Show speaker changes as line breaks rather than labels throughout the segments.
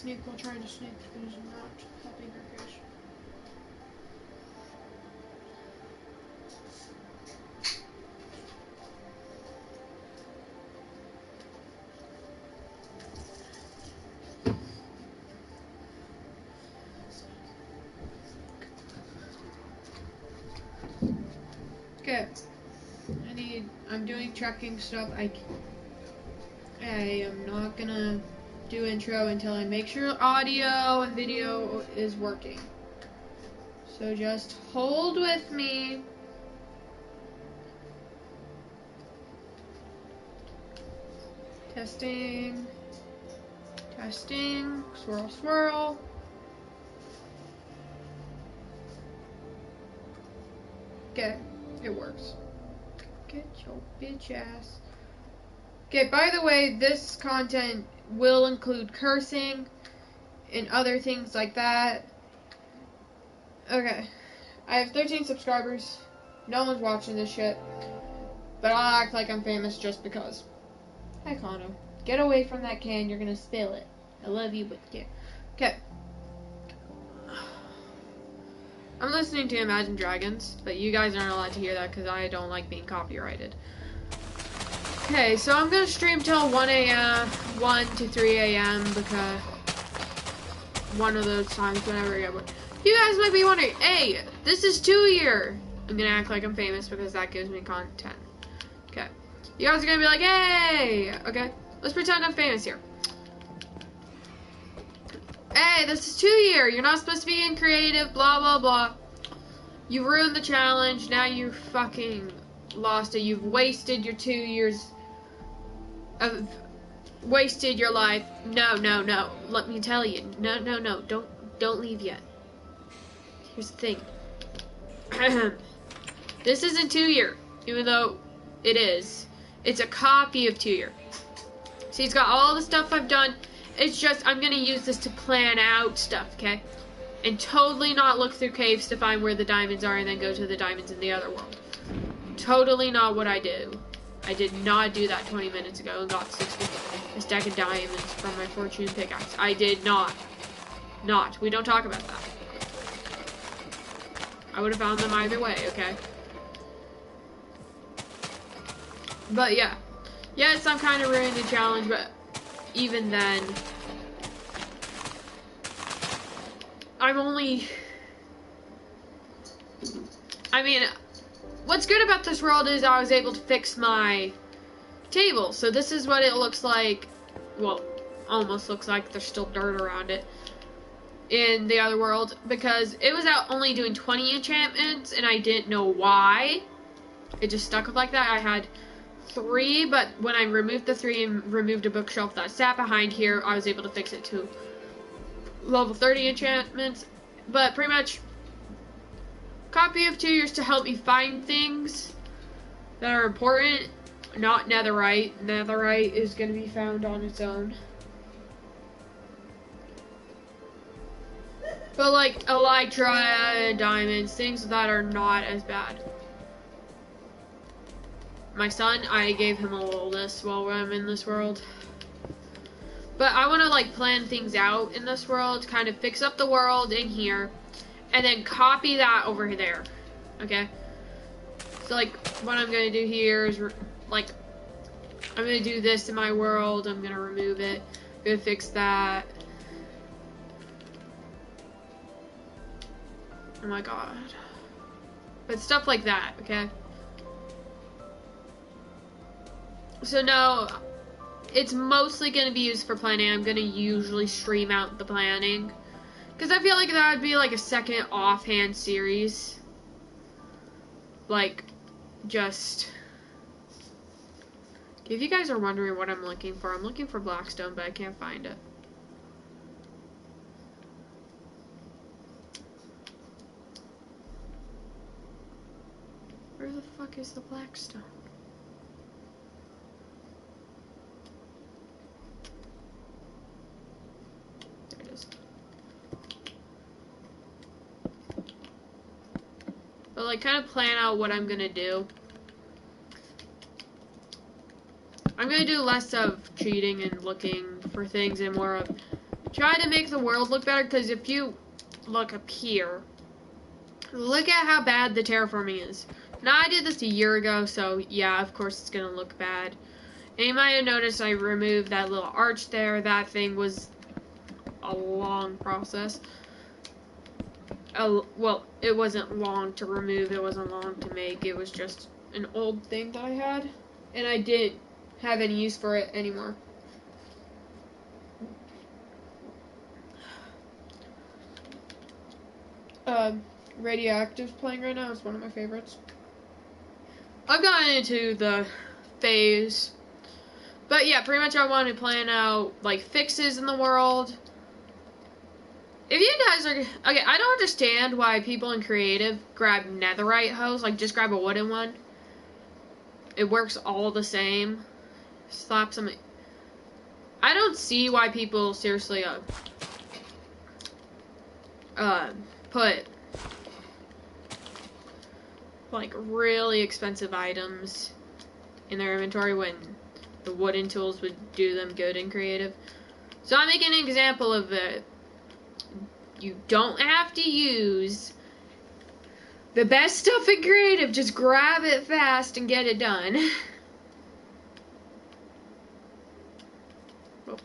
sneak while trying to sneak is not helping her case. Okay. I'm doing checking stuff. I am not gonna do intro until I make sure audio and video is working. So just hold with me. Testing. Testing. Swirl, swirl. Okay, it works. Get your bitch ass. Okay, by the way, this content will include cursing and other things like that. Okay, I have 13 subscribers. No one's watching this shit. But I'll act like I'm famous just because. Hi, Connor. Get away from that can, you're gonna spill it. I love you, but yeah. Okay. I'm listening to Imagine Dragons, but you guys aren't allowed to hear that because I don't like being copyrighted. Okay, so I'm gonna stream till 1 a.m., 1 to 3 a.m. because one of those times whenever I get bored. You guys might be wondering, hey, this is 2 year. I'm gonna act like I'm famous because that gives me content. Okay. You guys are gonna be like, hey! Okay, let's pretend I'm famous here. Hey, this is 2 year. You're not supposed to be in creative, blah, blah, blah. You ruined the challenge. Now you fucking lost it. You've wasted your 2 years of wasted your life. No, no, no. Let me tell you. No, no, no. Don't leave yet. Here's the thing. This isn't 2 year, even though it is. It's a copy of 2 year. See, it's got all the stuff I've done. It's just, I'm gonna use this to plan out stuff, okay? And totally not look through caves to find where the diamonds are and then go to the diamonds in the other world. Totally not what I do. I did not do that 20 minutes ago and got a stack of diamonds from my fortune pickaxe. I did not. Not. We don't talk about that. I would have found them either way, okay? But yeah. Yes, I'm kind of ruining the challenge, but even then, I'm only... I mean, what's good about this world is I was able to fix my table. So this is what it looks like. Well, almost looks like there's still dirt around it in the other world. Because it was out only doing 20 enchantments and I didn't know why. It just stuck like that. I had 3, but when I removed the 3 and removed a bookshelf that sat behind here, I was able to fix it to level 30 enchantments. But pretty much copy of 2 years to help me find things that are important. Not netherite. Netherite is going to be found on its own. But like elytra, diamonds, things that are not as bad. My son, I gave him a little list while I'm in this world. But I want to like plan things out in this world, kind of fix up the world in here, and then copy that over there. Okay? So like what I'm going to do here is like, I'm going to do this in my world, I'm going to remove it, I'm going to fix that. Oh my god. But stuff like that, okay? So no, it's mostly going to be used for planning. I'm going to usually stream out the planning. Because I feel like that would be like a second offhand series. Like, just... If you guys are wondering what I'm looking for Blackstone, but I can't find it. Where the fuck is the Blackstone? But like kind of plan out what I'm gonna do. I'm gonna do less of cheating and looking for things and more of try to make the world look better, because if you look up here, look at how bad the terraforming is. Now, I did this a year ago, so yeah, of course it's going to look bad. And you might have noticed I removed that little arch there. That thing was a long process. Well, it wasn't long to remove, it wasn't long to make. It was just an old thing that I had, and I didn't have any use for it anymore. Radioactive's playing right now. It's one of my favorites. I've gotten into the phase, but yeah, pretty much I want to plan out like fixes in the world. If you guys are okay, I don't understand why people in creative grab netherite hose, like just grab a wooden one. It works all the same. Slap some. I don't see why people seriously put like really expensive items in their inventory when the wooden tools would do them good in creative. So I'm making an example of it. You don't have to use the best stuff in creative. Just grab it fast and get it done. But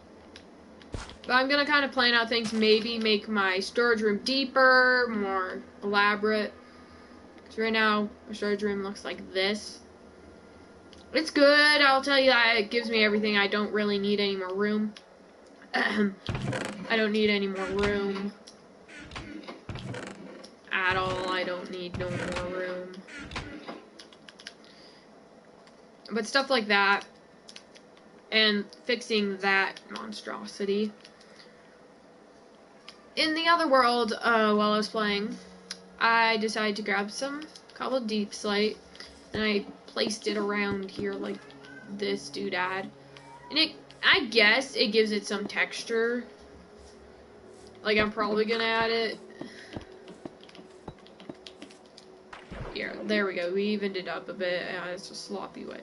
I'm going to kind of plan out things. Maybe make my storage room deeper, more elaborate. Because right now, my storage room looks like this. It's good. I'll tell you that. It gives me everything. I don't really need any more room. I don't need any more room. At all. I don't need no more room. But stuff like that, and fixing that monstrosity. In the other world, while I was playing, I decided to grab some cobbled deep slate, and I placed it around here like this doodad. And I guess it gives it some texture. Like, I'm probably gonna add it. Here, there we go. We evened it up a bit. It's a sloppy way.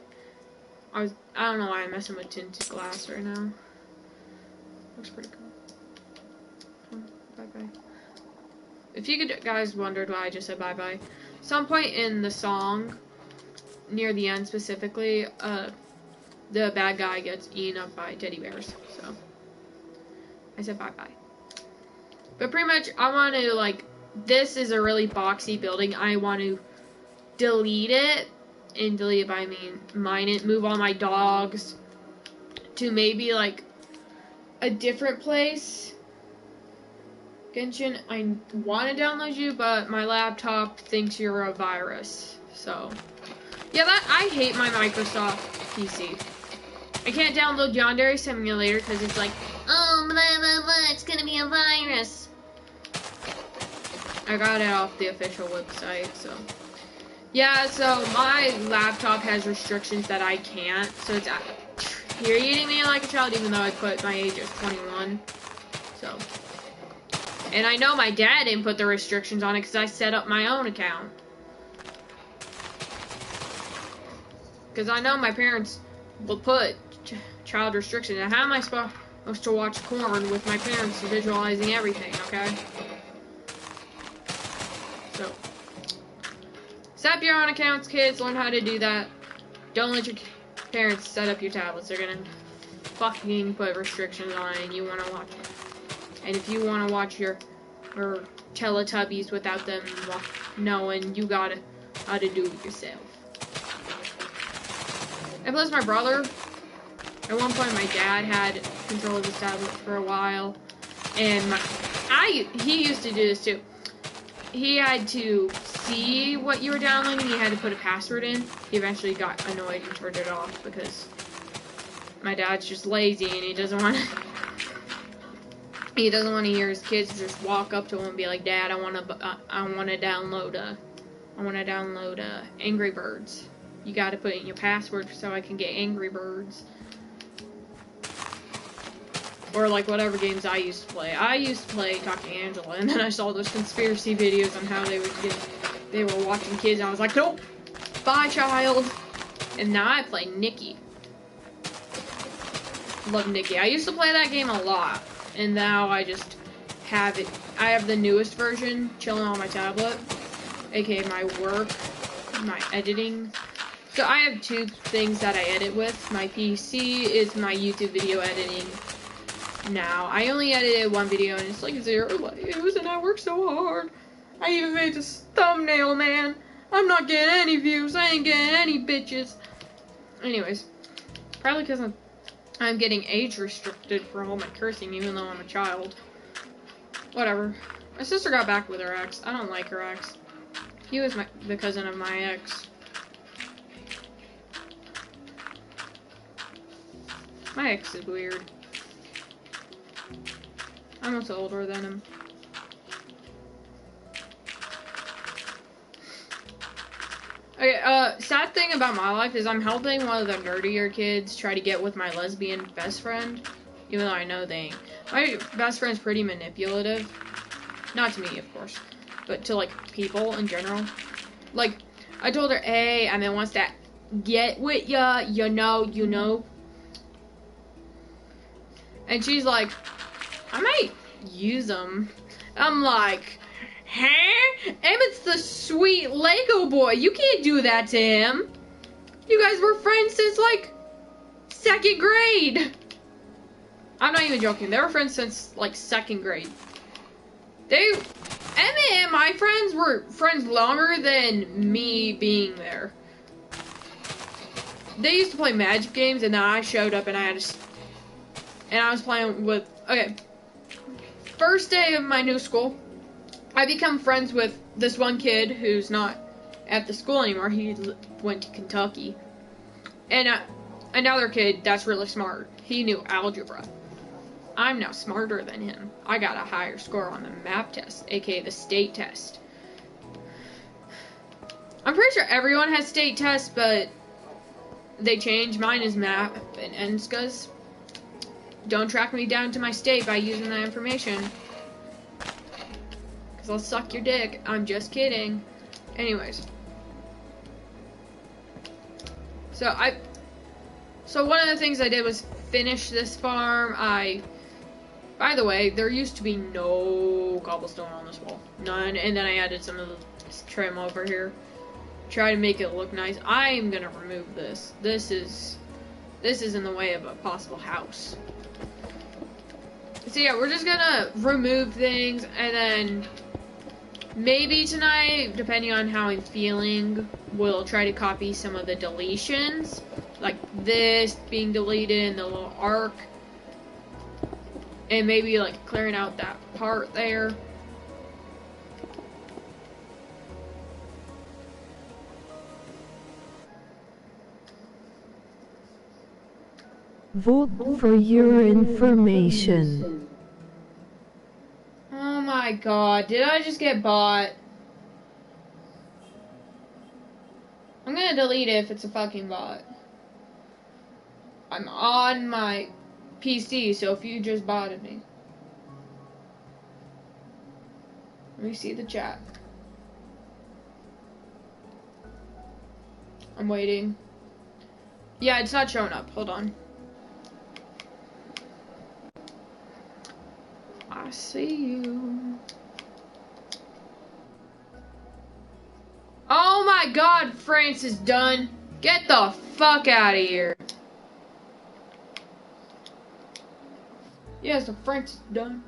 I don't know why I'm messing with tinted glass right now. Looks pretty cool. Bye-bye. If you guys wondered why I just said bye-bye, some point in the song, near the end specifically, the bad guy gets eaten up by teddy bears. So, I said bye-bye. But pretty much, I want to, like, this is a really boxy building. I want to delete it, and delete it by I mean mine it, move all my dogs to maybe like a different place. Genshin, I want to download you, but my laptop thinks you're a virus. So yeah, I hate my Microsoft PC. I can't download Yandere Simulator because it's like, oh blah blah blah, it's gonna be a virus. I got it off the official website, so. Yeah, so my laptop has restrictions that I can't, so it's treating me like a child, even though I put my age as 21, so. And I know my dad didn't put the restrictions on it, because I set up my own account. Because I know my parents will put child restrictions, and how am I supposed to watch porn with my parents visualizing everything, okay? So. Set up your own accounts, kids. Learn how to do that. Don't let your parents set up your tablets. They're gonna fucking put restrictions on it, and you wanna watch it. And if you wanna watch your Teletubbies without them knowing, you gotta how to do it yourself. And plus, my brother, at one point, my dad had control of his tablet for a while, and he used to do this too. He had to see what you were downloading. He had to put a password in. He eventually got annoyed and turned it off because my dad's just lazy and he doesn't want to hear his kids just walk up to him and be like, "Dad, I want to download Angry Birds. You got to put in your password so I can get Angry Birds." Or like whatever games I used to play. I used to play Talking Angela, and then I saw those conspiracy videos on how they were watching kids, and I was like, nope, bye child. And now I play Nikki. Love Nikki. I used to play that game a lot. and now I just have it. I have the newest version chilling on my tablet, aka my work, my editing. So I have two things that I edit with. My PC is my YouTube video editing. Now I only edited one video and it's like 0 views, and I work so hard. I even made this thumbnail, man. I'm not getting any views. I ain't getting any bitches. Anyways, probably because I'm getting age restricted for all my cursing, even though I'm a child. Whatever. My sister got back with her ex. I don't like her ex. He was the cousin of my ex. My ex is weird. I'm also older than him. Okay, sad thing about my life is I'm helping one of the nerdier kids try to get with my lesbian best friend, even though I know they ain't. My best friend's pretty manipulative. Not to me, of course, but to, like, people in general. Like, I told her, hey, and then wants to get with ya, you know. And she's like, I might use them. I'm like, huh? Emmett's the sweet Lego boy. You can't do that to him. You guys were friends since, like, 2nd grade. I'm not even joking. They were friends since, like, 2nd grade. Emmett and my friends were friends longer than me being there. They used to play Magic games, and then I showed up, and I was playing with, okay. First day of my new school, I become friends with this one kid who's not at the school anymore. He went to Kentucky. And another kid that's really smart. He knew algebra. I'm now smarter than him. I got a higher score on the MAP test, aka the state test. I'm pretty sure everyone has state tests, but they change. Mine is MAP and NSCAs. Don't track me down to my state by using that information. Because I'll suck your dick. I'm just kidding. Anyways. So one of the things I did was finish this farm. By the way, there used to be no cobblestone on this wall. None. And then I added some of the trim over here. Try to make it look nice. I'm gonna remove this. This is in the way of a possible house. So yeah, we're just gonna remove things, and then maybe tonight, depending on how I'm feeling, we'll try to copy some of the deletions. Like this being deleted and the little arc. And maybe like clearing out that part there.
Vote for your information.
Oh my god, did I just get bought? I'm gonna delete it if it's a fucking bot. I'm on my PC, so if you just botted me. Let me see the chat. I'm waiting. Yeah, it's not showing up. Hold on. I see you. Oh my god, France is done. Get the fuck out of here. Yes, the France is done.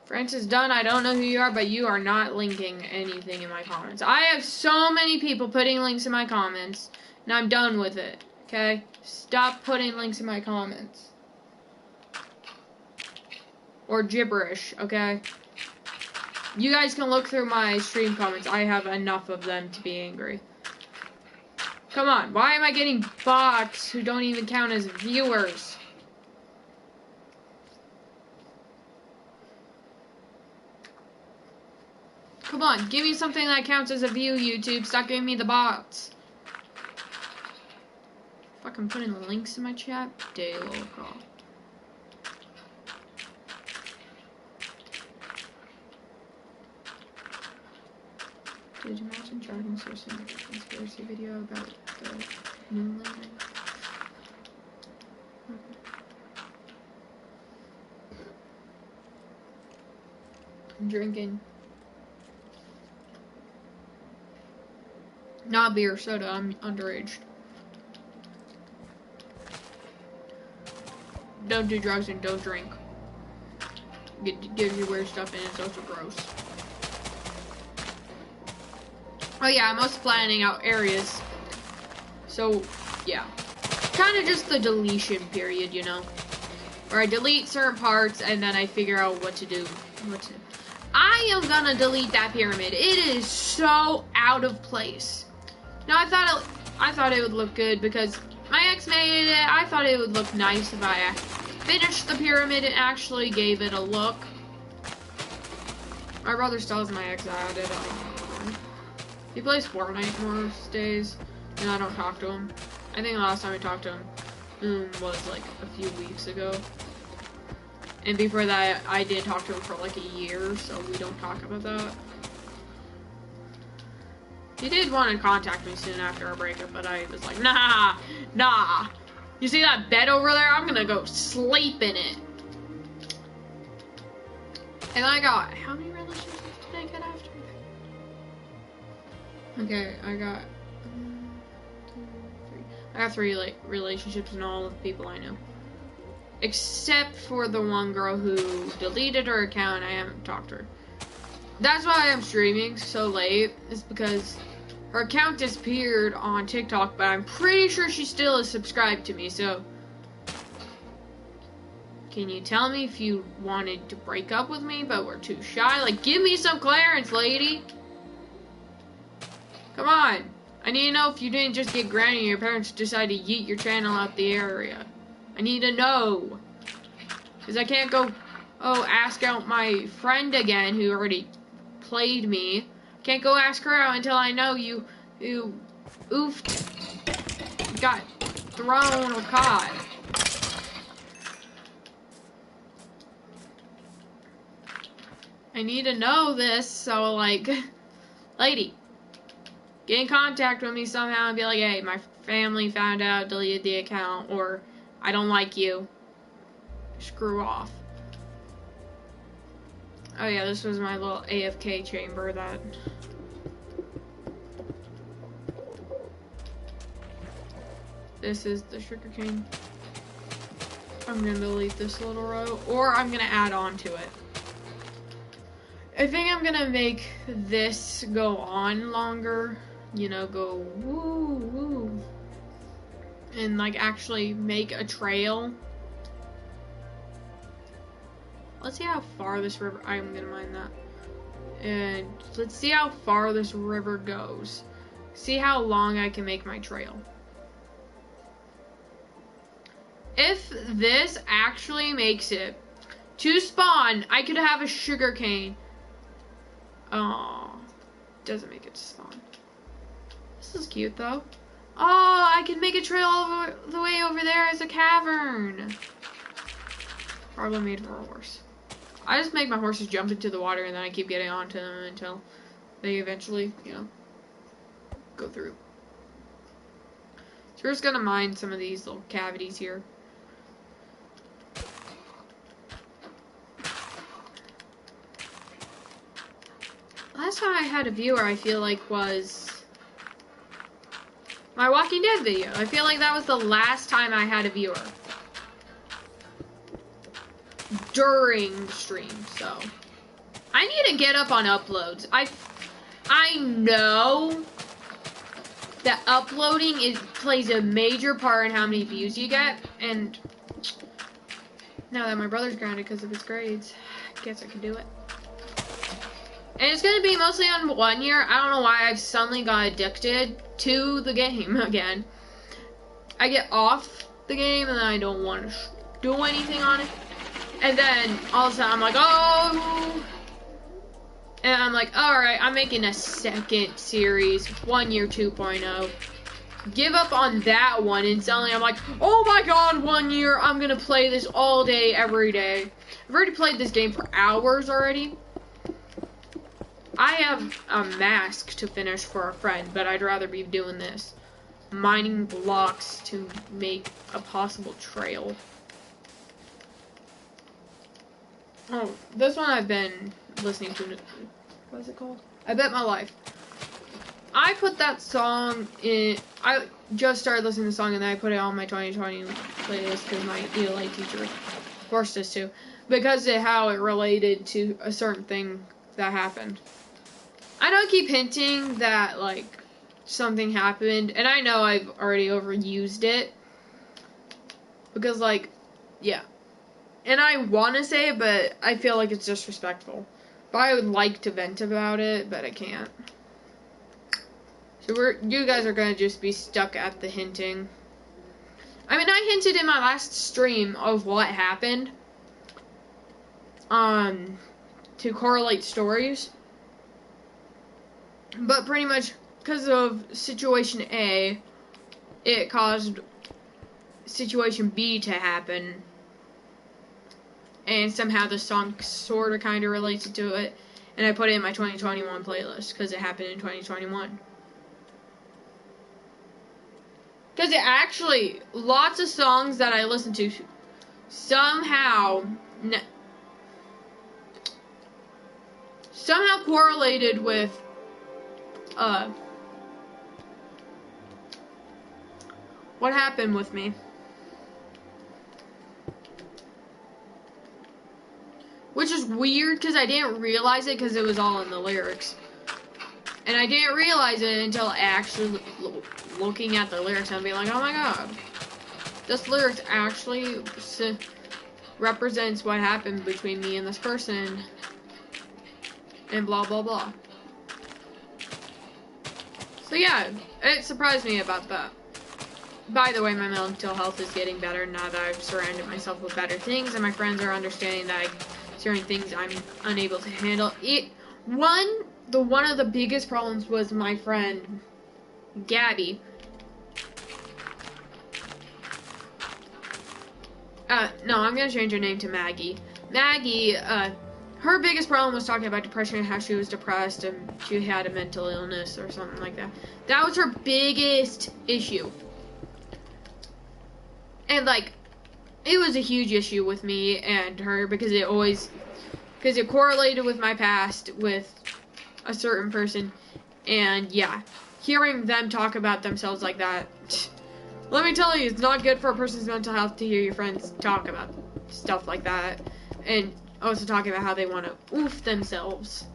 France is done. I don't know who you are, but you are not linking anything in my comments. I have so many people putting links in my comments, and I'm done with it, okay? Stop putting links in my comments. Or gibberish, okay? You guys can look through my stream comments. I have enough of them to be angry. Come on, why am I getting bots who don't even count as viewers? Come on, give me something that counts as a view, YouTube. Stop giving me the bots. Fucking putting links in my chat. Day little call. Did you imagine charging source in a conspiracy video about the moon landing? I'm drinking. Not beer, soda. I'm underage. Don't do drugs and don't drink. Give you weird stuff and it's also gross. Oh yeah, I'm also planning out areas. So, yeah. Kind of just the deletion period, you know? Where I delete certain parts and then I figure out what to do. I am gonna delete that pyramid. It is so out of place. Now, I thought it would look good because my ex made it. I thought it would look nice if I finished the pyramid and actually gave it a look. My brother still has my ex added. He plays Fortnite most days, and I don't talk to him. I think the last time I talked to him was like a few weeks ago. And before that, I did talk to him for like a year, so we don't talk about that. He did want to contact me soon after our breakup, but I was like, nah. You see that bed over there? I'm gonna go sleep in it. And I got, how many relationships did I get after that? Okay, I got 3. I got 3 like relationships and all of the people I know. Except for the one girl who deleted her account. I haven't talked to her. That's why I'm streaming so late. It's because her account disappeared on TikTok, but I'm pretty sure she still is subscribed to me, so can you tell me if you wanted to break up with me but were too shy? Like, give me some clearance, lady. Come on. I need to know if you didn't just get granny and your parents decided to yeet your channel out the area. I need to know. Because I can't go, ask out my friend again who already played me. Can't go ask her out until I know you got thrown or caught. I need to know this, so like, lady, get in contact with me somehow and be like, hey, my family found out, deleted the account, or I don't like you. Screw off. Oh yeah, this was my little AFK chamber that... This is the sugarcane. I'm gonna delete this little row, or I'm gonna add on to it. I think I'm gonna make this go on longer. You know, go woo woo. And like actually make a trail. Let's see how far this river, I'm gonna mine that. And let's see how far this river goes. See how long I can make my trail. If this actually makes it to spawn, I could have a sugar cane. Oh, doesn't make it to spawn. This is cute though. Oh, I can make a trail all the way over there as a cavern. Probably made for a horse. I just make my horses jump into the water and then I keep getting onto them until they eventually, you know, go through. So we're just gonna mine some of these little cavities here. Last time I had a viewer, I feel like, was my Walking Dead video. I feel like that was the last time I had a viewer during stream, so I need to get up on uploads. I know that uploading plays a major part in how many views you get, and now that my brother's grounded because of his grades, I guess I can do it. And it's gonna be mostly on 1 year. I don't know why I've suddenly got addicted to the game again. I get off the game and then I don't want to do anything on it. And then all of a sudden I'm like, oh. And I'm like, alright, I'm making a second series, 1 year 2.0. Give up on that one and suddenly I'm like, oh my god, 1 year, I'm gonna play this all day, every day. I've already played this game for hours already. I have a mask to finish for a friend, but I'd rather be doing this. Mining blocks to make a possible trail. Oh, this one I've been listening to. What is it called? I Bet My Life. I put that song in. I just started listening to the song and then I put it on my 2020 playlist because my ELA teacher forced us to. Because of how it related to a certain thing that happened. I know I keep hinting that, like, something happened. And I know I've already overused it. Because, like, yeah. And I want to say it, but I feel like it's disrespectful. But I would like to vent about it, but I can't. So you guys are going to just be stuck at the hinting. I mean, I hinted in my last stream of what happened. To correlate stories. But pretty much because of situation A, it caused situation B to happen. And somehow the song sort of kind of relates to it. And I put it in my 2021 playlist because it happened in 2021. Because it actually, lots of songs that I listen to somehow correlated with what happened with me. Which is weird because I didn't realize it because it was all in the lyrics. And I didn't realize it until actually looking at the lyrics and being like, oh my god. This lyrics actually represents what happened between me and this person. And blah blah blah. So yeah, it surprised me about that. By the way, my mental health is getting better now that I've surrounded myself with better things and my friends are understanding that certain things I'm unable to handle. One of the biggest problems was my friend Gabby. No, I'm gonna change her name to Maggie. Maggie, her biggest problem was talking about depression and how she was depressed and she had a mental illness or something like that. That was her biggest issue. And, like, it was a huge issue with me and her because it correlated with my past with a certain person. And, yeah, hearing them talk about themselves like that, let me tell you, it's not good for a person's mental health to hear your friends talk about stuff like that. And also talking about how they want to oof themselves.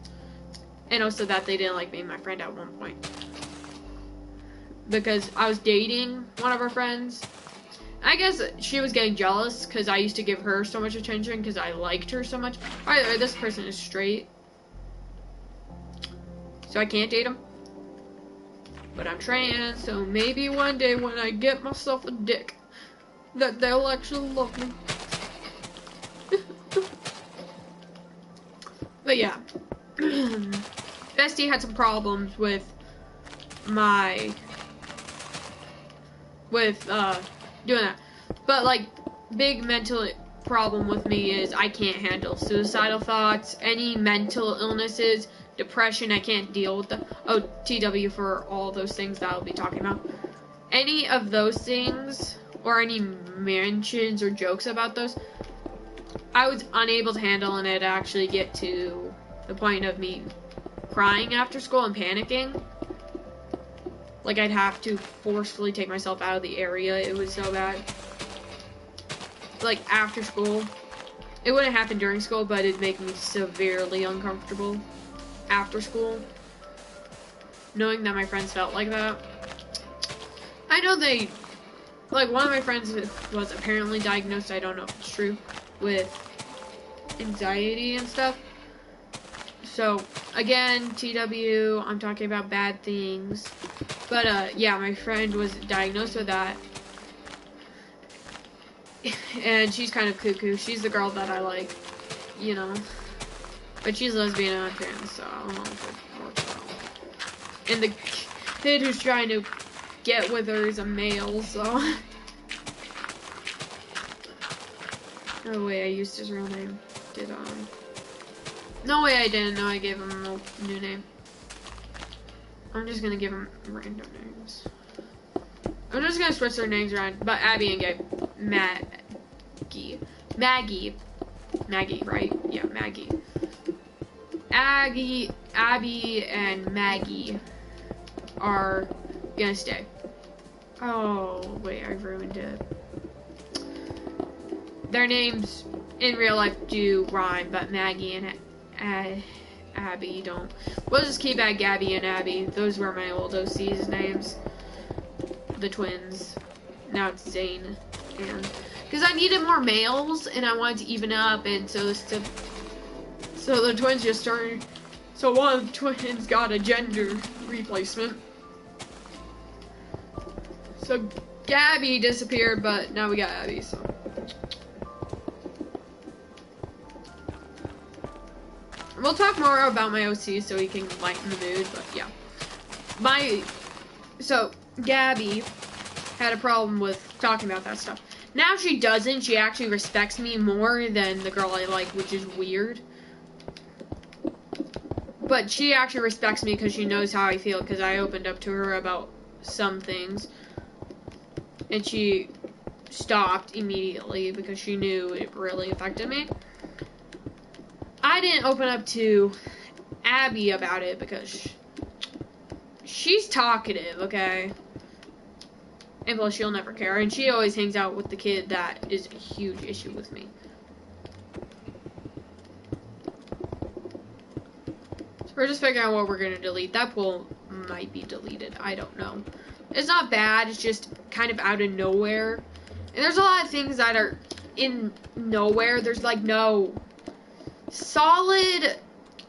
And also that they didn't like being my friend at one point. Because I was dating one of our friends. I guess she was getting jealous because I used to give her so much attention because I liked her so much. By the way, this person is straight. So I can't date him. But I'm trans, so maybe one day when I get myself a dick, that they'll actually love me. But yeah. Bestie had some problems with doing that. But, like, big mental problem with me is I can't handle suicidal thoughts, any mental illnesses, depression. I can't deal with them. Oh, TW for all those things that I'll be talking about. Any of those things, or any mentions or jokes about those, I was unable to handle, and it'd actually get to the point of me crying after school and panicking. Like, I'd have to forcefully take myself out of the area. It was so bad. Like, after school. It wouldn't happen during school, but it'd make me severely uncomfortable after school. Knowing that my friends felt like that. I know like, one of my friends was apparently diagnosed, I don't know if it's true, with anxiety and stuff. So, again, TW, I'm talking about bad things. But, yeah, my friend was diagnosed with that. And she's kind of cuckoo. She's the girl that I like, you know. But she's lesbian and I'm trans, so I don't know if it works out. And the kid who's trying to get with her is a male, so. Oh, wait, I used his real name. No way I didn't know I gave him a new name. I'm just gonna give him random names. I'm just gonna switch their names around, but Abby and Gabe. Maggie, right? Yeah, Maggie. Abby and Maggie are gonna stay. Oh, wait, I ruined it. Their names in real life do rhyme, but Maggie and Abby don't. We'll just keep at Gabby and Abby. Those were my old OC's names. The twins. Now it's Zane. And because I needed more males and I wanted to even it up, and so the twins just started. So one of the twins got a gender replacement. So Gabby disappeared, but now we got Abby, so. We'll talk more about my OC so he can lighten the mood, but yeah. So Gabby had a problem with talking about that stuff. Now she doesn't. She actually respects me more than the girl I like, which is weird. But she actually respects me because she knows how I feel, because I opened up to her about some things. And she stopped immediately because she knew it really affected me. I didn't open up to Abby about it because she's talkative, okay? And plus, she'll never care. And she always hangs out with the kid that is a huge issue with me. So we're just figuring out what we're going to delete. That pool might be deleted. I don't know. It's not bad. It's just kind of out of nowhere. And there's a lot of things that are in nowhere. There's like no solid.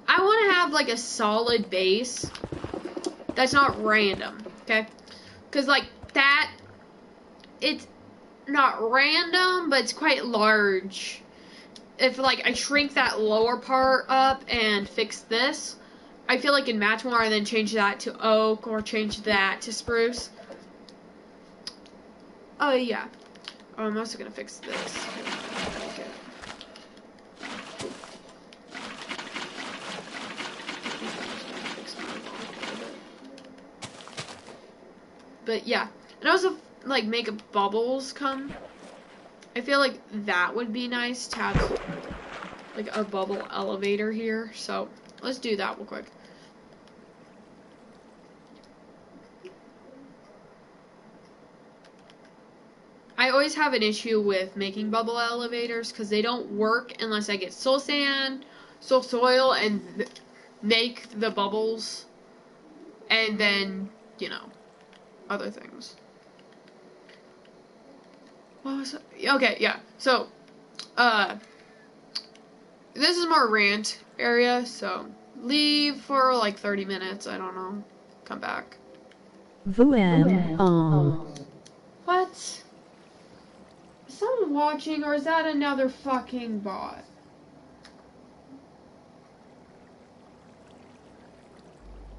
I want to have like a solid base that's not random. Okay? Because like that. It's not random, but it's quite large. If like I shrink that lower part up and fix this, I feel like it'd match more, and then change that to oak or change that to spruce. Oh yeah. Oh, I'm also gonna fix this. Okay. But yeah, and also like make bubbles come. I feel like that would be nice to have like a bubble elevator here. So let's do that real quick. I always have an issue with making bubble elevators because they don't work unless I get soul sand, soul soil, and make the bubbles, and then, you know, other things. What was it? Okay, yeah. So, this is more rant area, so leave for like 30 minutes, I don't know. Come back. What? Is someone watching, or is that another fucking bot?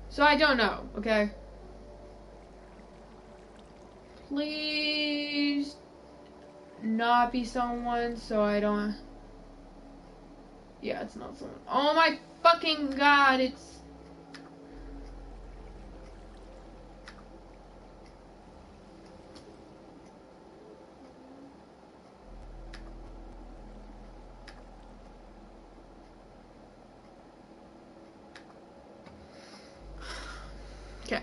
So I don't know, okay? Please not be someone, so I don't. Yeah, it's not someone. Oh my fucking god, it's. Okay.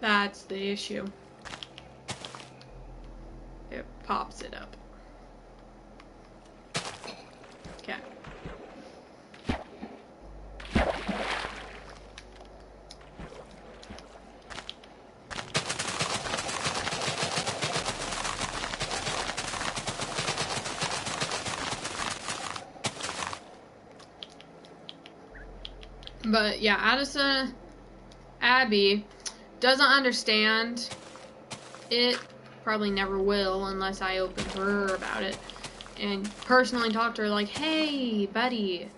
That's the issue. It pops it up. Okay. But yeah, Addison, Abby doesn't understand it. Probably never will unless I open to her about it. and personally talk to her like, hey, buddy,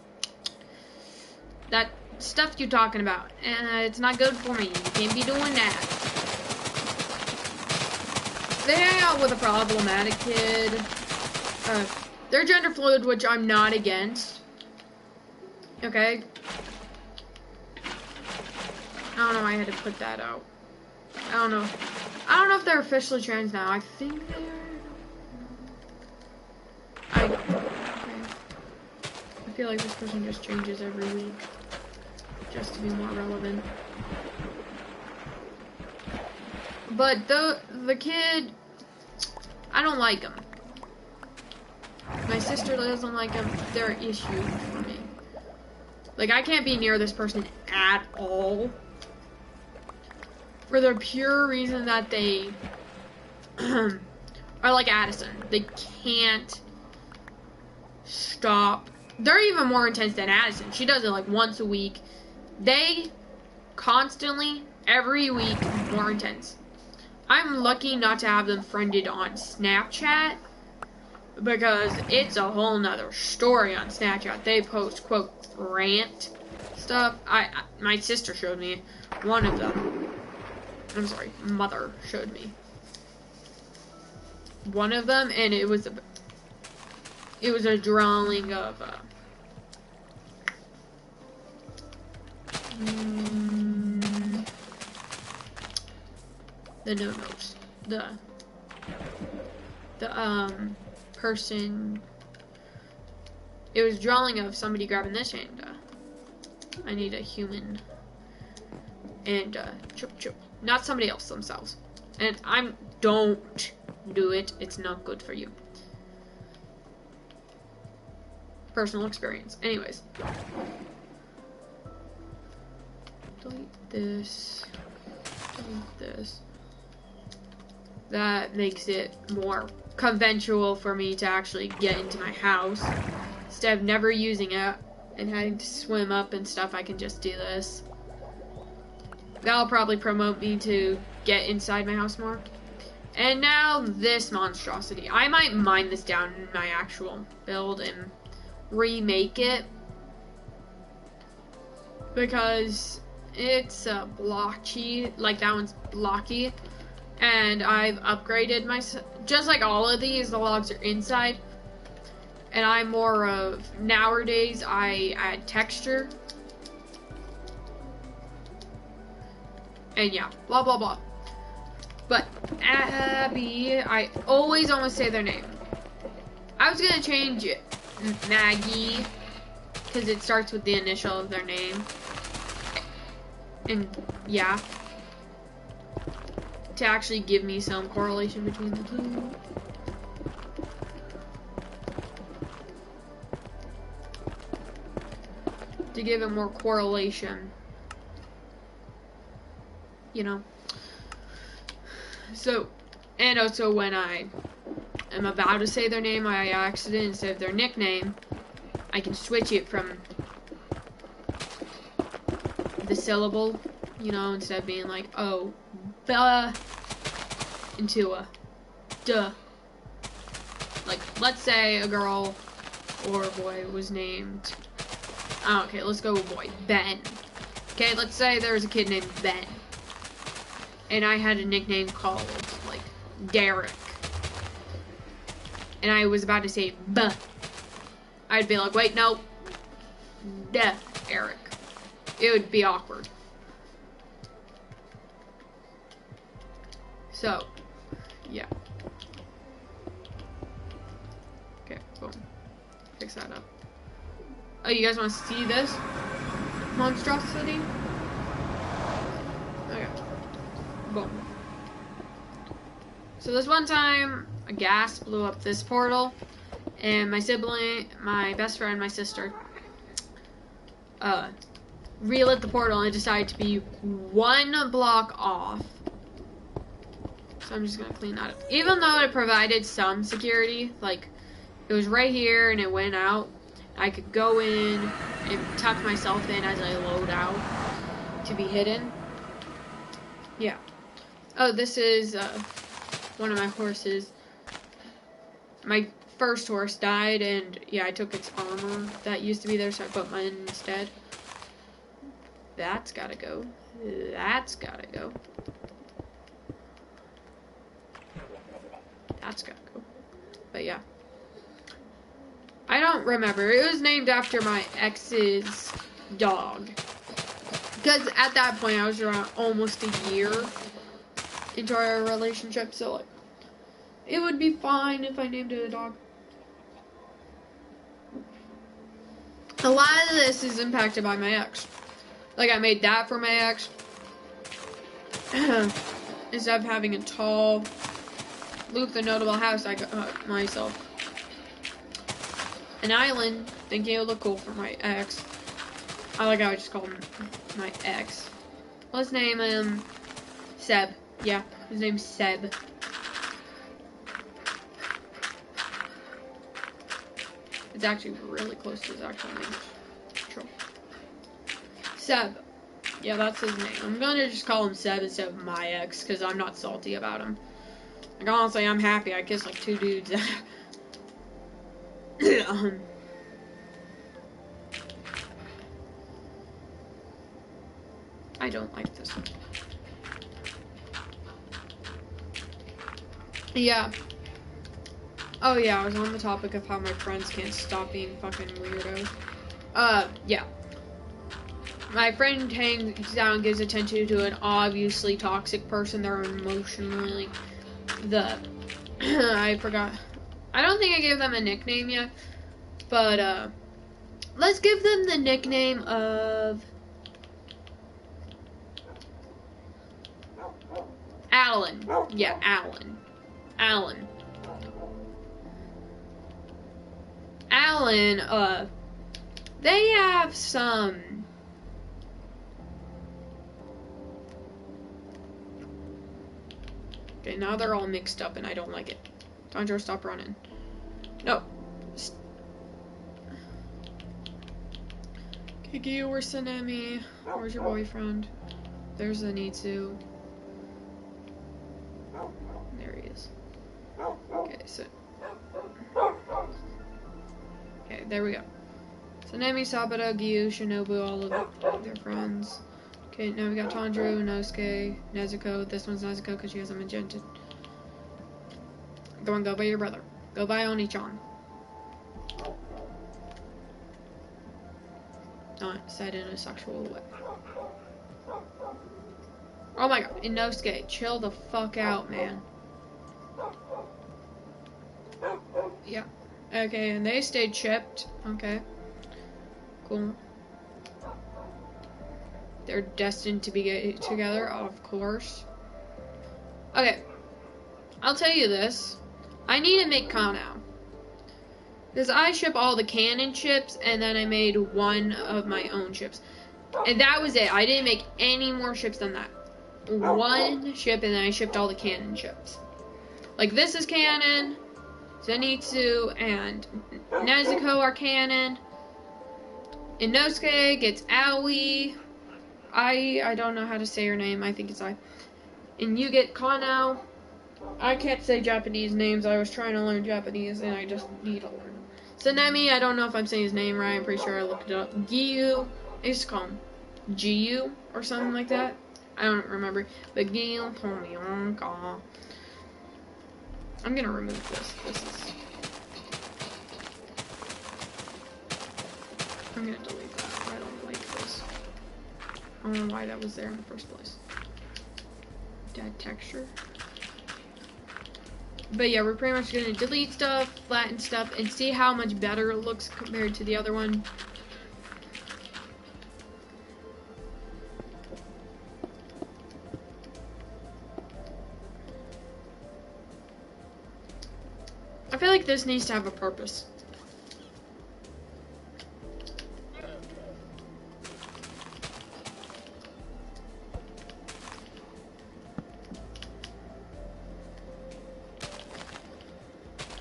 that stuff you're talking about, it's not good for me. You can't be doing that. They hang out with a problematic kid. They're gender fluid, which I'm not against. Okay. I don't know why I had to put that out. I don't know. I don't know if they're officially trans now. I think they are. Okay. I feel like this person just changes every week. Just to be more relevant. But the kid, I don't like him. My sister doesn't like him. There are issues for me. Like, I can't be near this person at all. For the pure reason that they are like Addison. They can't stop. They're even more intense than Addison. She does it like once a week. They constantly, every week, more intense. I'm lucky not to have them friended on Snapchat, because it's a whole nother story on Snapchat. They post, quote, rant stuff. My sister showed me one of them. I'm sorry, mother showed me one of them, and it was a drawing of the no-nos, the person. It was a drawing of somebody grabbing this, and I need a human, and chip chip, not somebody else, themselves. And don't do it. It's not good for you. Personal experience. Anyways. Delete this. Delete this. That makes it more conventional for me to actually get into my house. Instead of never using it and having to swim up and stuff, I can just do this. That'll probably promote me to get inside my house more. And now this monstrosity. I might mine this down in my actual build and remake it, because it's blotchy, like that one's blocky, and I've upgraded my, just like all of these, the logs are inside, and I'm more of, nowadays I add texture, and yeah, blah blah blah. But Abby, I always almost say their name. I was gonna change it, Maggie, because it starts with the initial of their name. And yeah, to actually give me some correlation between the two. To give it more correlation, you know. So, and also when I am about to say their name, I accident instead of their nickname, I can switch it from the syllable, you know, instead of being like, oh, the, into a duh. Like, let's say a girl or a boy was named, oh, okay, let's go with boy, Ben. Okay, let's say there's a kid named Ben, and I had a nickname called, like, Derek, and I was about to say buh. I'd be like, wait, no, duh, Eric. It would be awkward. So, yeah. Okay, boom. Fix that up. Oh, you guys want to see this monstrosity? Okay. Boom. So this one time, a gas blew up this portal, and my sibling, my best friend, my sister, relit the portal, and it decided to be one block off. So I'm just gonna clean that up. Even though it provided some security, like, it was right here and it went out, I could go in and tuck myself in as I load out to be hidden. Yeah. Oh, this is one of my horses. My first horse died, and yeah, I took its armor that used to be there, so I put mine instead. That's gotta go. That's gotta go. That's gotta go. But yeah. I don't remember. It was named after my ex's dog. Because at that point, I was around almost a year into our relationship, so like, it would be fine if I named it a dog. A lot of this is impacted by my ex. Like, I made that for my ex. Instead of having a tall, Luke the Notable house, I got myself an island, thinking it would look cool for my ex. I like how I just called him my ex. Let's name him Seb. Yeah, his name's Seb. It's actually really close to his actual name. True. Seb. Yeah, that's his name. I'm gonna just call him Seb instead of my ex, because I'm not salty about him. Like, honestly, I'm happy. I kissed like 2 dudes. I don't like this one. Yeah. Oh yeah, I was on the topic of how my friends can't stop being fucking weirdos. Yeah. My friend hangs out and gives attention to an obviously toxic person. They're emotionally I forgot. I don't think I gave them a nickname yet. But, let's give them the nickname of Alan. Yeah, Alan. Alan. Alan, they have some okay, now they're all mixed up and I don't like it. Tondro, stop running. No. Kiki, where's Sanemi? Where's your boyfriend? There's Anitsu. There he is. Okay, so okay, there we go. Sanemi, Sabata, Gyu, Shinobu, all of their friends. Okay, now we got Tondro, Inosuke, Nezuko. This one's Nezuko because she has a magenta. Go on, go by your brother. Go by Oni-chan. Not said in a sexual way. Oh my god, Inosuke, chill the fuck out, man. Yeah. Okay, and they stayed chipped. Okay. Cool. They're destined to be together, of course. Okay. I'll tell you this. I need to make Kanao. Because I ship all the canon ships, and then I made one of my own ships. And that was it. I didn't make any more ships than that. One ship, and then I shipped all the canon ships. Like, this is canon. Zenitsu and Nezuko are canon. Inosuke gets Aoi. I don't know how to say her name. I think it's I. And you get Kanao. I can't say Japanese names. I was trying to learn Japanese, and I just need to learn. Sanemi, I don't know if I'm saying his name right. I'm pretty sure I looked it up. Gyu, I used to call him Gyu or something like that. I don't remember. But Gyu, Tomionka. I'm gonna remove this. I'm gonna delete that. I don't like this. I don't know why that was there in the first place. Dead texture. But yeah, we're pretty much gonna delete stuff, flatten stuff, and see how much better it looks compared to the other one. I feel like this needs to have a purpose.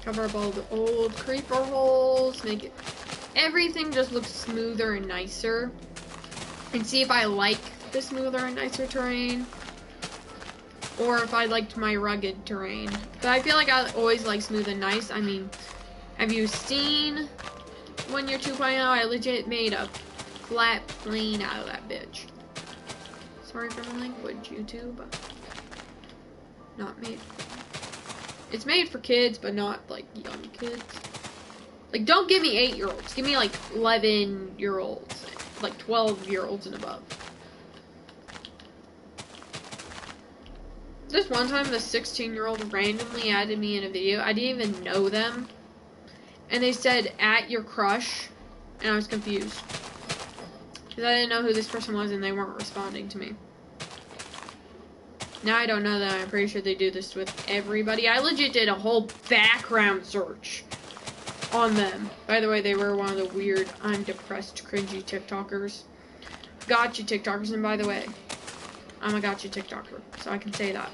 Cover up all the old creeper holes, make it everything just looks smoother and nicer. And see if I like the smoother and nicer terrain, or if I liked my rugged terrain. But I feel like I always like smooth and nice. I mean, Have you seen When You're 2.0? I legit made a flat plane out of that bitch. Sorry for the language, YouTube. Not made. It's made for kids, but not like young kids. Like, don't give me 8-year-olds. Give me like 11-year-olds, like 12-year-olds and above. This one time, the 16-year-old randomly added me in a video. I didn't even know them. And they said, "at your crush." And I was confused. Because I didn't know who this person was and they weren't responding to me. Now I don't know that. I'm pretty sure they do this with everybody. I legit did a whole background search on them. By the way, they were one of the weird, I'm depressed, cringy TikTokers. Gotcha TikTokers, and by the way, I'm a gotcha TikToker, so I can say that.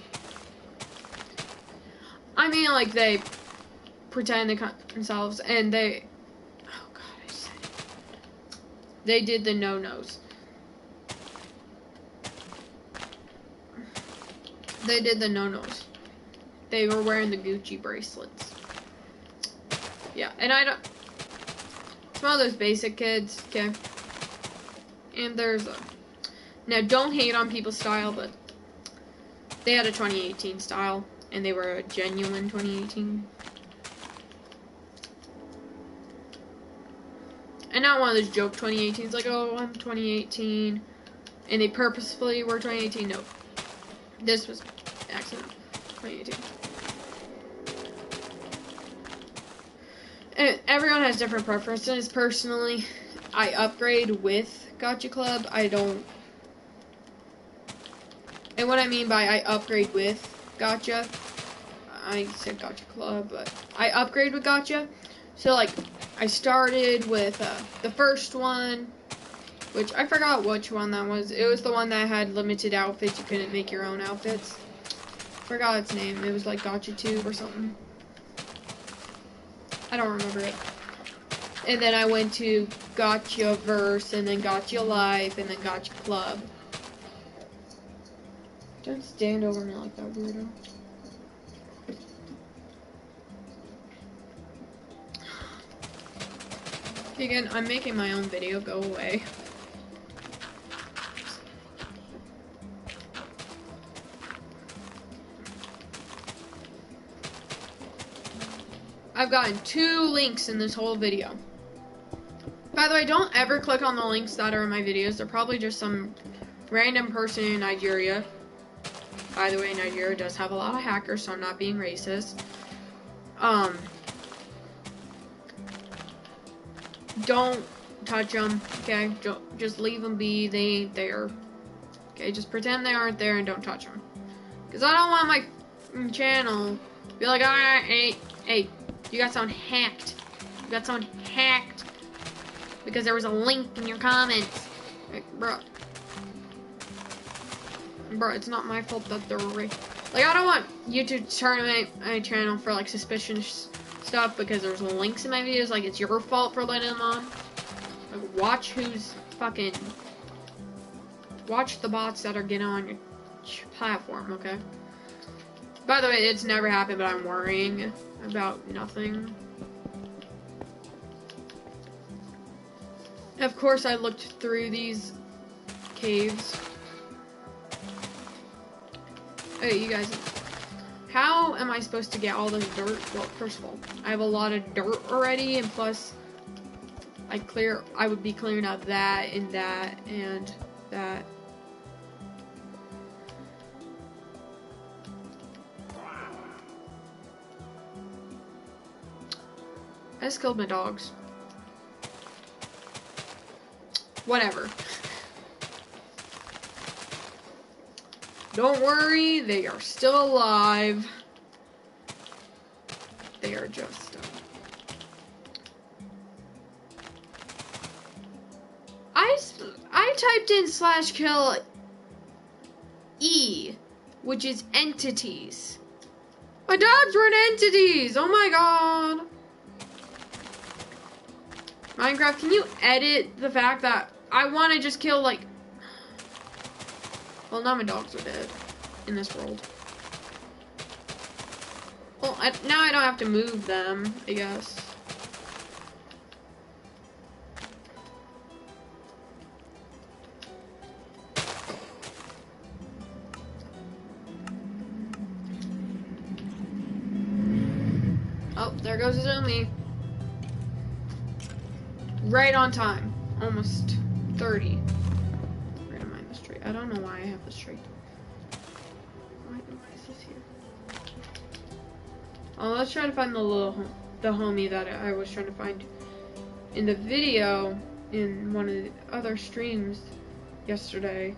I mean, like, they pretend they cut themselves, and they... Oh, God, I said it. They did the no-nos. They did the no-nos. They were wearing the Gucci bracelets. Yeah, and I don't... It's one of those basic kids, okay? And there's a... Now, don't hate on people's style, but they had a 2018 style, and they were a genuine 2018. And not one of those joke 2018s, like, oh, I'm 2018, and they purposefully were 2018. No. This was accident 2018. And everyone has different preferences. Personally, I upgrade with Gotcha Club. I don't... And what I mean by I upgrade with Gotcha, I said Gotcha Club, but I upgrade with Gotcha. So, like, I started with the first one, which I forgot which one that was. It was the one that had limited outfits. You couldn't make your own outfits. Forgot its name. It was like Gotcha Tube or something. I don't remember it. And then I went to Gotcha Verse, and then Gotcha Life, and then Gotcha Club. Don't stand over me like that, weirdo. Again, I'm making my own video. Go away. I've gotten 2 links in this whole video. By the way, don't ever click on the links that are in my videos. They're probably just some random person in Nigeria. By the way, Nigeria does have a lot of hackers, so I'm not being racist. Don't touch them, okay? Just leave them be. They ain't there. Okay, just pretend they aren't there and don't touch them. Because I don't want my channel to be like, alright, hey, you got someone hacked. You got someone hacked. Because there was a link in your comments. Like, bruh. Bro, it's not my fault that they're like, I don't want YouTube to turn my channel for, like, suspicious stuff because there's links in my videos. Like, it's your fault for letting them on. Like, watch who's fucking... Watch the bots that are getting on your platform, okay? By the way, it's never happened, but I'm worrying about nothing. Of course, I looked through these caves. Okay, you guys, how am I supposed to get all this dirt? Well, first of all, I have a lot of dirt already, and plus, I would be clearing out that, and that, and that. I just killed my dogs. Whatever. Don't worry, they are still alive. They are just... I typed in /kill E, which is entities. My dogs were entities! Oh my god! Minecraft, can you edit the fact that I want to just kill, like... Well, now my dogs are dead in this world. Well, now I don't have to move them, I guess. Oh, there goes Zoomy. Right on time. Almost 30. We're gonna mine this tree. I don't know why I have this tree. Why is this here? Oh, let's try to find the homie that I was trying to find in the video in one of the other streams yesterday.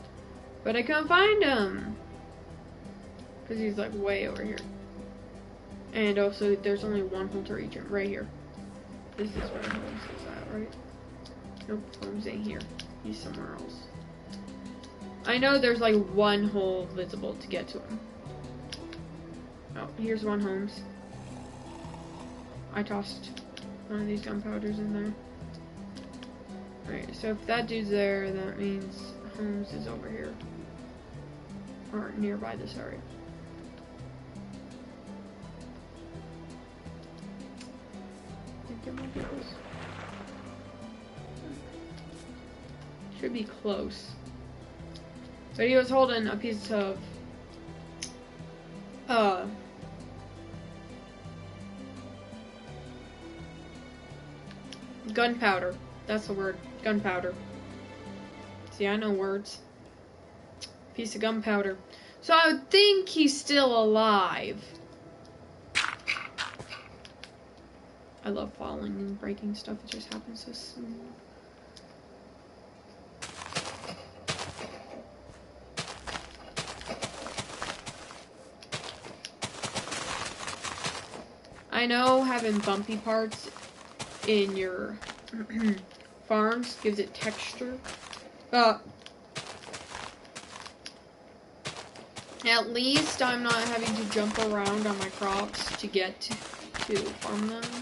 But I couldn't find him. Because he's like way over here. And also, there's only one Holter agent right here. This is where Holmes is at, right? Nope, Holmes ain't here. He's somewhere else. I know there's like one hole visible to get to him. Oh, here's one Holmes. I tossed one of these gunpowders in there. Alright, so if that dude's there, that means Holmes is over here. Or nearby this area. Should be close. But he was holding a piece of gunpowder. That's the word. Gunpowder. See, I know words. Piece of gunpowder. So I would think he's still alive. I love falling and breaking stuff. It just happens so smooth. I know having bumpy parts in your farms gives it texture. At least I'm not having to jump around on my crops to get to farm them. So,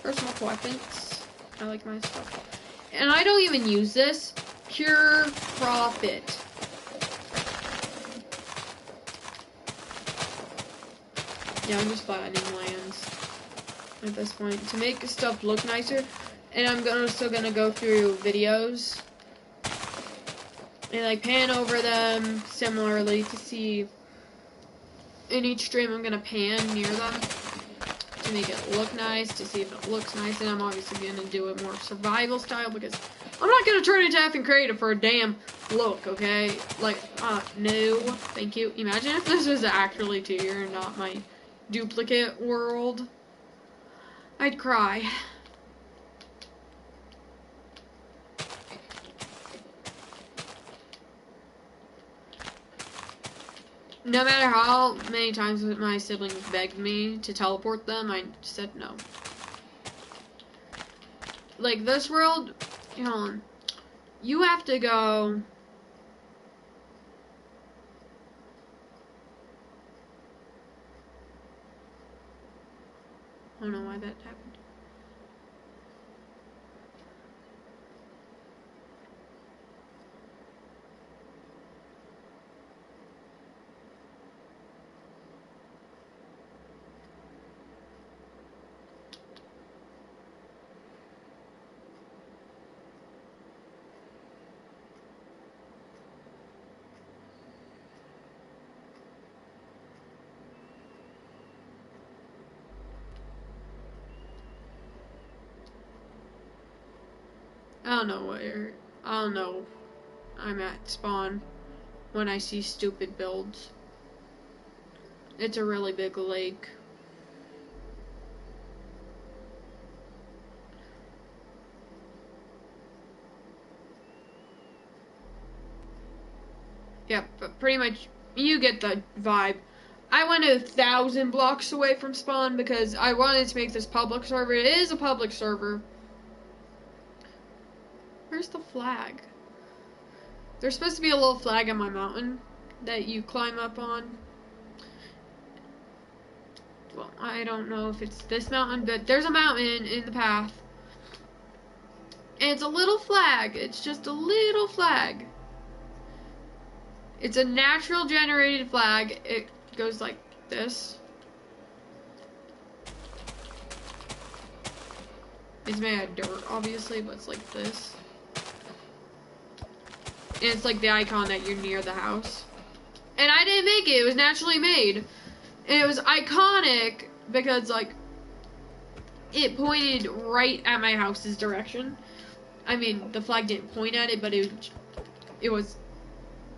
personal weapons. I like my stuff. And I don't even use this. Pure profit. Yeah, I'm just flattening lands at this point to make stuff look nicer. And I'm still gonna go through videos and like pan over them similarly to see. In each stream, I'm gonna pan near them to make it look nice, to see if it looks nice. And I'm obviously gonna do it more survival style because I'm not gonna turn into effing creative for a damn look, okay? Like, no, thank you. Imagine if this was actually tier and not my duplicate world. I'd cry. No matter how many times my siblings begged me to teleport them, I said no. Like, this world, you have to go. I don't know why that happened. I don't know. I'm at spawn when I see stupid builds. It's a really big lake. Yeah, but pretty much you get the vibe. I went 1,000 blocks away from spawn because I wanted to make this public server. It is a public server. Where's the flag? There's supposed to be a little flag on my mountain that you climb up on. Well, I don't know if it's this mountain, but there's a mountain in the path. And it's a little flag. It's just a little flag. It's a natural generated flag. It goes like this. It's made out of dirt, obviously, but it's like this. And it's like the icon that you're near the house. And I didn't make it. It was naturally made. And it was iconic because, like, it pointed right at my house's direction. I mean, the flag didn't point at it, but it was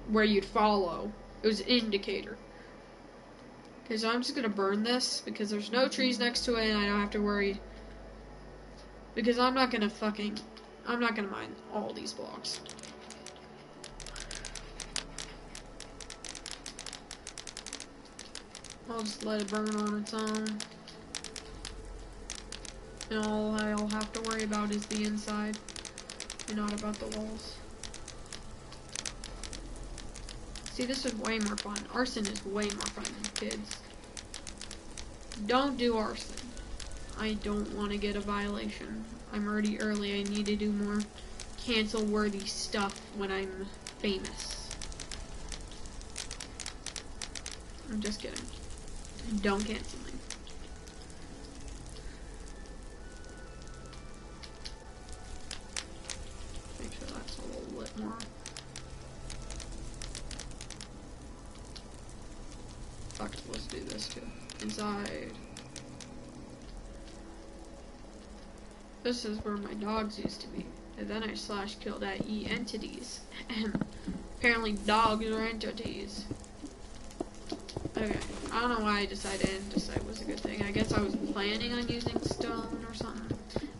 where you'd follow. It was an indicator. Okay, so I'm just gonna burn this because there's no trees next to it and I don't have to worry. Because I'm not gonna mine all these blocks. I'll just let it burn on its own. And all I'll have to worry about is the inside, and not about the walls. See, this is way more fun. Arson is way more fun than kids. Don't do arson. I don't want to get a violation. I'm already early. I need to do more cancel-worthy stuff when I'm famous. I'm just kidding. Don't cancel me. Make sure that's a little bit more. Fuck it, let's do this too. Inside. This is where my dogs used to be. And then I /killed at entities. Apparently dogs are entities. Okay, I don't know why I decided andesite was a good thing. I guess I was planning on using stone or something.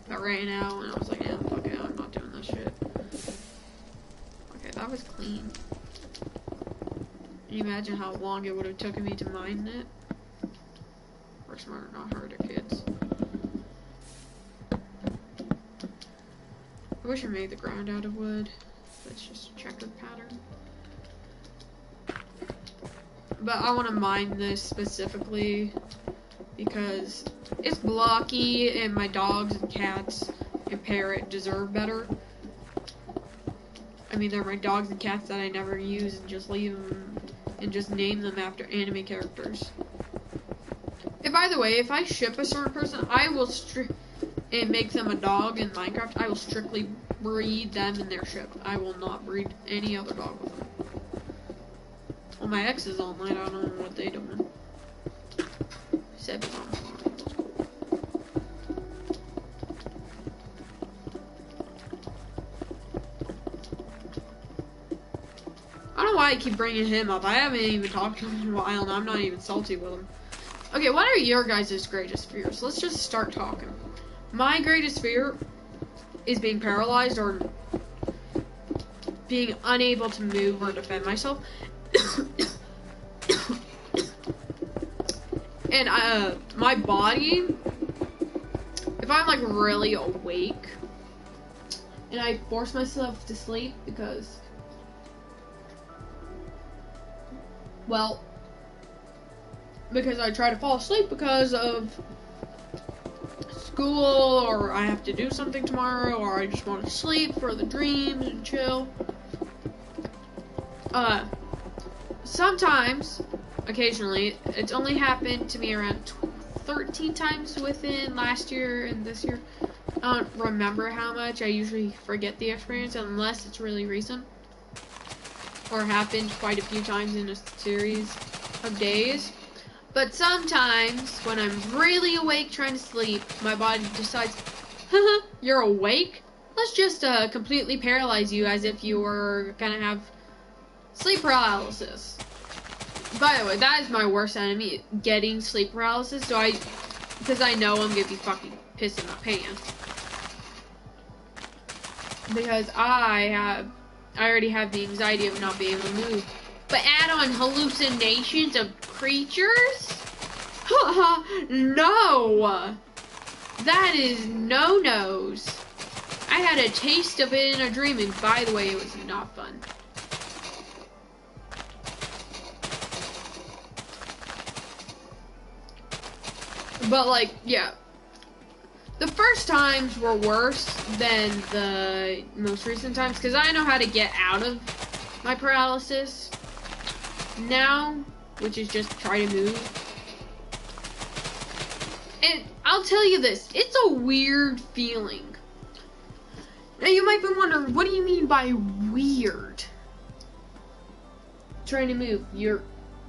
But ran out and I was like, yeah, fuck it, I'm not doing this shit. Okay, that was clean. Can you imagine how long it would have taken me to mine it? We're smart, not harder, kids. I wish I made the ground out of wood. That's just a checkered pattern. But I want to mine this specifically because it's blocky and my dogs and cats and parrot deserve better. I mean, they're my dogs and cats that I never use and just leave them and just name them after anime characters. And by the way, if I ship a certain person, I will and make them a dog in Minecraft, I will strictly breed them in their ship. I will not breed any other dog with them. Well, my ex is online, I don't know what they doing. Seb is online. I don't know why I keep bringing him up. I haven't even talked to him in a while, and I'm not even salty with him. Okay, what are your guys' greatest fears? Let's just start talking. My greatest fear is being paralyzed or being unable to move or defend myself. And my body, if I'm like really awake and I force myself to sleep because, well, because I try to fall asleep because of school, or I have to do something tomorrow, or I just want to sleep for the dreams and chill. Sometimes, occasionally, it's only happened to me around 13 times within last year and this year. I don't remember how much. I usually forget the experience unless it's really recent or happened quite a few times in a series of days. But sometimes, when I'm really awake trying to sleep, my body decides, haha, you're awake? Let's just completely paralyze you as if you were gonna have sleep paralysis. By the way, that is my worst enemy, getting sleep paralysis, because I know I'm gonna be fucking pissing my pants. Because I already have the anxiety of not being able to move. But add on hallucinations of creatures? Haha, no! That is no-nos. I had a taste of it in a dream, and by the way, it was not fun. But, like, yeah. The first times were worse than the most recent times, because I know how to get out of my paralysis now, which is just try to move. And I'll tell you this, it's a weird feeling. Now you might be wondering, what do you mean by weird? Trying to move, you're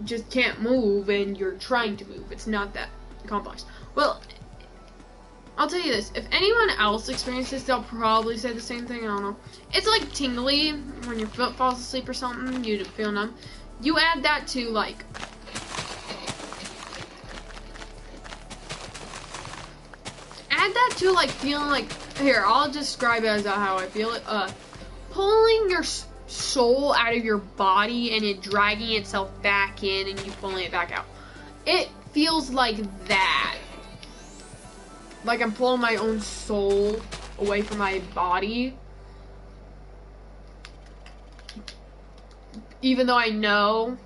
just can't move and you're trying to move. It's not that complex. Well, I'll tell you this, if anyone else experiences this, they'll probably say the same thing. I don't know. It's like tingly when your foot falls asleep or something. You feel numb. You add that to like feeling like, here, I'll describe it as how I feel it. Pulling your soul out of your body and it dragging itself back in and you pulling it back out. It feels like that. Like I'm pulling my own soul away from my body. Even though I know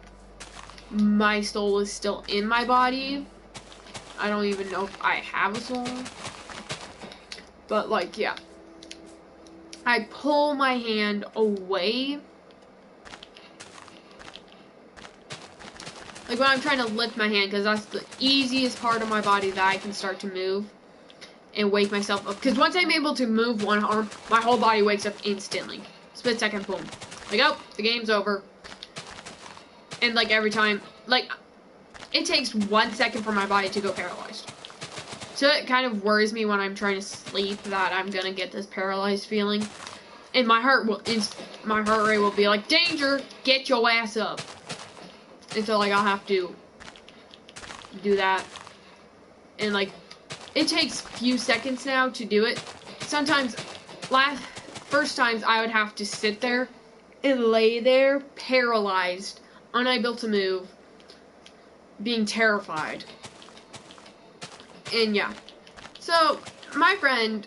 my soul is still in my body. I don't even know if I have a soul. But like, yeah. I pull my hand away. Like when I'm trying to lift my hand, because that's the easiest part of my body that I can start to move and wake myself up. Because once I'm able to move one arm, my whole body wakes up instantly. Split second, boom. Like, oh, the game's over. And like every time, like, it takes 1 second for my body to go paralyzed. So it kind of worries me when I'm trying to sleep that I'm gonna get this paralyzed feeling, and my heart rate will be like, danger, get your ass up. And so like I'll have to do that, and like it takes a few seconds now to do it. Sometimes, first times I would have to sit there and lay there paralyzed, unable to move, being terrified. And yeah, so my friend,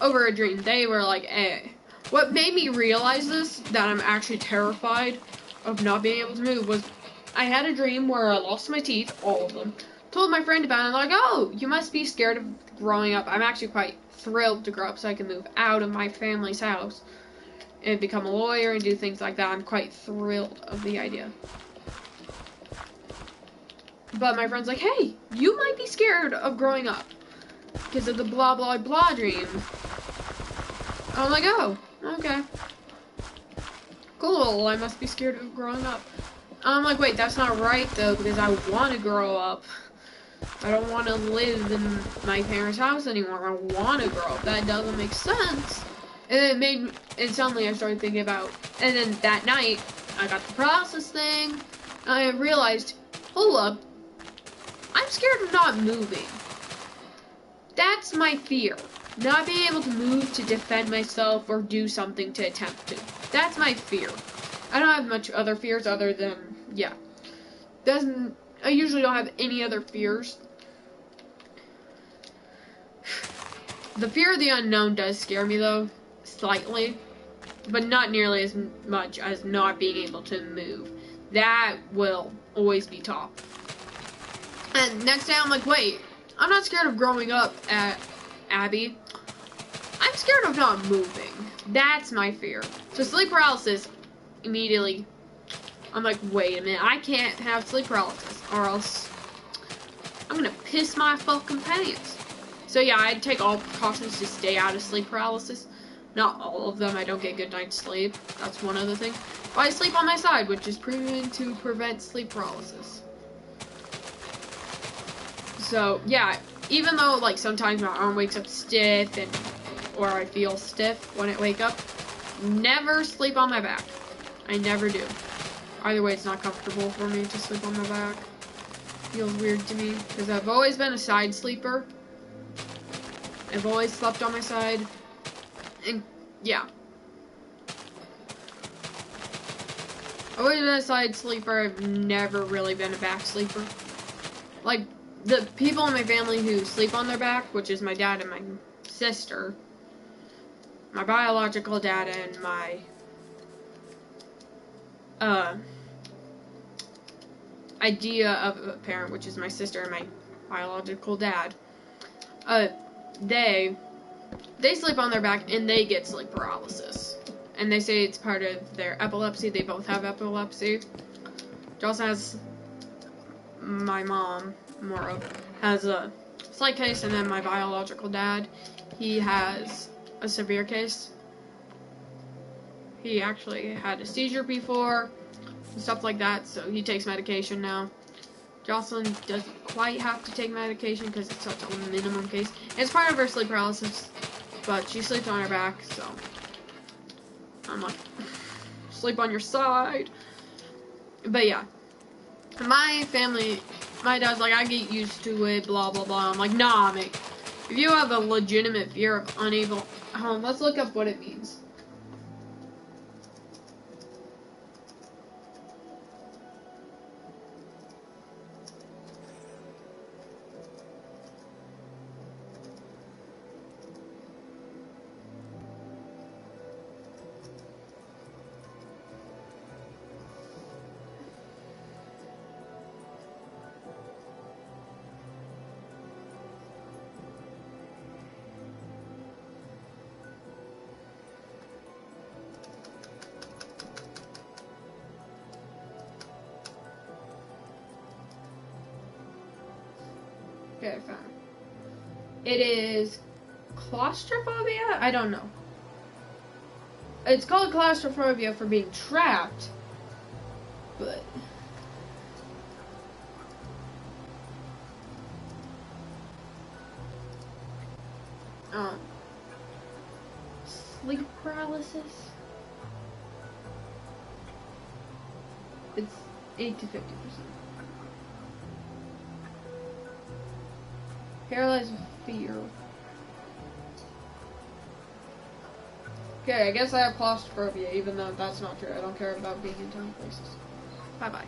over a dream, they were like, hey, what made me realize this, that I'm actually terrified of not being able to move, was I had a dream where I lost my teeth, all of them. Told my friend about it, and like, oh, you must be scared of growing up. I'm actually quite thrilled to grow up so I can move out of my family's house and become a lawyer and do things like that. I'm quite thrilled of the idea. But my friend's like, hey, you might be scared of growing up because of the blah, blah, blah dream. I'm like, oh, okay. Cool, I must be scared of growing up. I'm like, wait, that's not right, though, because I want to grow up. I don't want to live in my parents' house anymore. I want to grow up. That doesn't make sense. And and suddenly I started thinking about, and then that night, I got the paralysis thing. I realized, hold up, I'm scared of not moving. That's my fear. Not being able to move to defend myself or do something to attempt to. That's my fear. I don't have much other fears other than, yeah. I usually don't have any other fears. The fear of the unknown does scare me, though, slightly. But not nearly as much as not being able to move. That will always be top. And next day I'm like, wait, I'm not scared of growing up at Abby. I'm scared of not moving. That's my fear. So sleep paralysis, immediately, I'm like, wait a minute, I can't have sleep paralysis or else I'm gonna piss my fucking pants. So yeah, I'd take all precautions to stay out of sleep paralysis. Not all of them, I don't get good night's sleep. That's one other thing. But I sleep on my side, which is proven to prevent sleep paralysis. So yeah, even though like sometimes my arm wakes up stiff or I feel stiff when I wake up, never sleep on my back. I never do. Either way, it's not comfortable for me to sleep on my back. Feels weird to me because I've always been a side sleeper. I've always slept on my side, and yeah, I've always been a side sleeper. I've never really been a back sleeper. Like, the people in my family who sleep on their back, which is my dad and my sister, my biological dad and my idea of a parent, which is my sister and my biological dad, they sleep on their back and they get sleep paralysis. And they say it's part of their epilepsy. They both have epilepsy. Joss has, my mom, Mora, has a slight case, and then my biological dad, he has a severe case. He actually had a seizure before, and stuff like that, so he takes medication now Jocelyn doesn't quite have to take medication because it's such a minimum case. It's part of her sleep paralysis, but she sleeps on her back, so I'm like, sleep on your side. But yeah, my family, my dad's like, I get used to it, blah blah blah. I'm like, nah, mate. If you have a legitimate fear of unable, let's look up what it means. Okay, I found it. It is claustrophobia? I don't know. It's called claustrophobia for being trapped, but sleep paralysis. It's 8 to 50%. Paralyzed with fear. Okay, I guess I have claustrophobia, even though that's not true. I don't care about being in tiny places. Bye-bye.